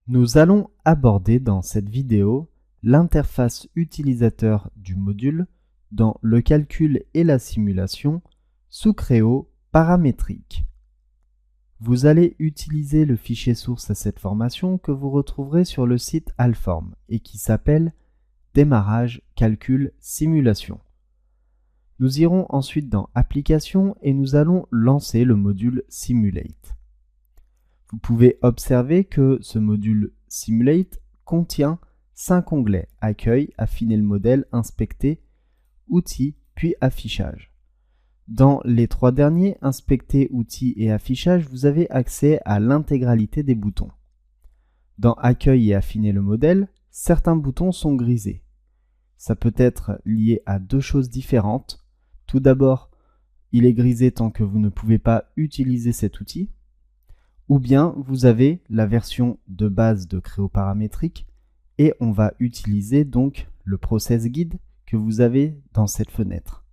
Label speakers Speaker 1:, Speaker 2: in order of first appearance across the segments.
Speaker 1: Nous allons aborder dans cette vidéo l'interface utilisateur du module dans le calcul et la simulation sous Creo paramétrique. Vous allez utiliser le fichier source à cette formation que vous retrouverez sur le site Alform et qui s'appelle Démarrage, calcul, simulation. Nous irons ensuite dans Applications et nous allons lancer le module Simulate. Vous pouvez observer que ce module Simulate contient 5 onglets: Accueil, Affiner le modèle, Inspecter, Outils, puis Affichage. Dans les 3 derniers, Inspecter, Outils et Affichage, vous avez accès à l'intégralité des boutons. Dans Accueil et Affiner le modèle, certains boutons sont grisés. Ça peut être lié à deux choses différentes. Tout d'abord, il est grisé tant que vous ne pouvez pas utiliser cet outil, ou bien vous avez la version de base de Creo paramétrique et on va utiliser donc le Process Guide que vous avez dans cette fenêtre.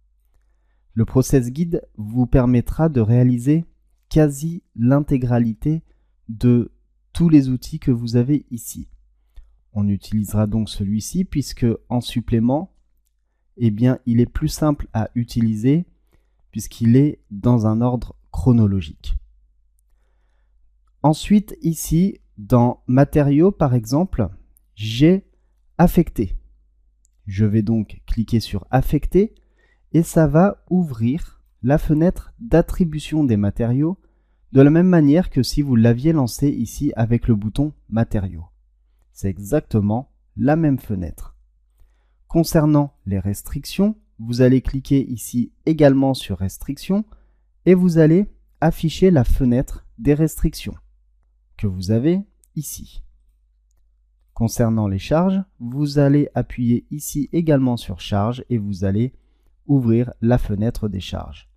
Speaker 1: Le Process Guide vous permettra de réaliser quasi l'intégralité de tous les outils que vous avez ici. On utilisera donc celui-ci puisque en supplément, il est plus simple à utiliser puisqu'il est dans un ordre chronologique. Ensuite, ici, dans Matériaux, par exemple, j'ai Affecter. Je vais donc cliquer sur Affecter et ça va ouvrir la fenêtre d'attribution des matériaux de la même manière que si vous l'aviez lancé ici avec le bouton Matériaux. C'est exactement la même fenêtre. Concernant les restrictions, vous allez cliquer ici également sur Restrictions et vous allez afficher la fenêtre des restrictions que vous avez ici. Concernant les charges, vous allez appuyer ici également sur Charges et vous allez ouvrir la fenêtre des charges.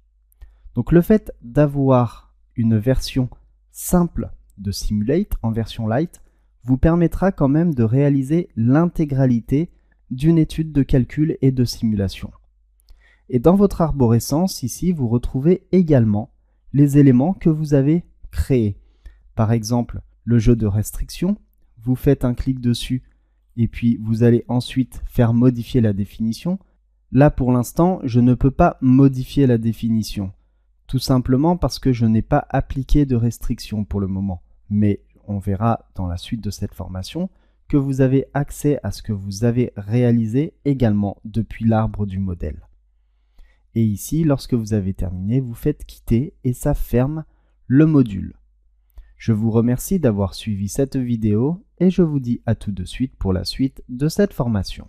Speaker 1: Donc le fait d'avoir une version simple de Simulate en version light vous permettra quand même de réaliser l'intégralité d'une étude de calcul et de simulation. Et dans votre arborescence, ici, vous retrouvez également les éléments que vous avez créés. Par exemple, le jeu de restriction, vous faites un clic dessus et puis vous allez ensuite faire modifier la définition. Là, pour l'instant, je ne peux pas modifier la définition, tout simplement parce que je n'ai pas appliqué de restriction pour le moment. Mais on verra dans la suite de cette formation que vous avez accès à ce que vous avez réalisé également depuis l'arbre du modèle. Et ici, lorsque vous avez terminé, vous faites quitter et ça ferme le module. Je vous remercie d'avoir suivi cette vidéo et je vous dis à tout de suite pour la suite de cette formation.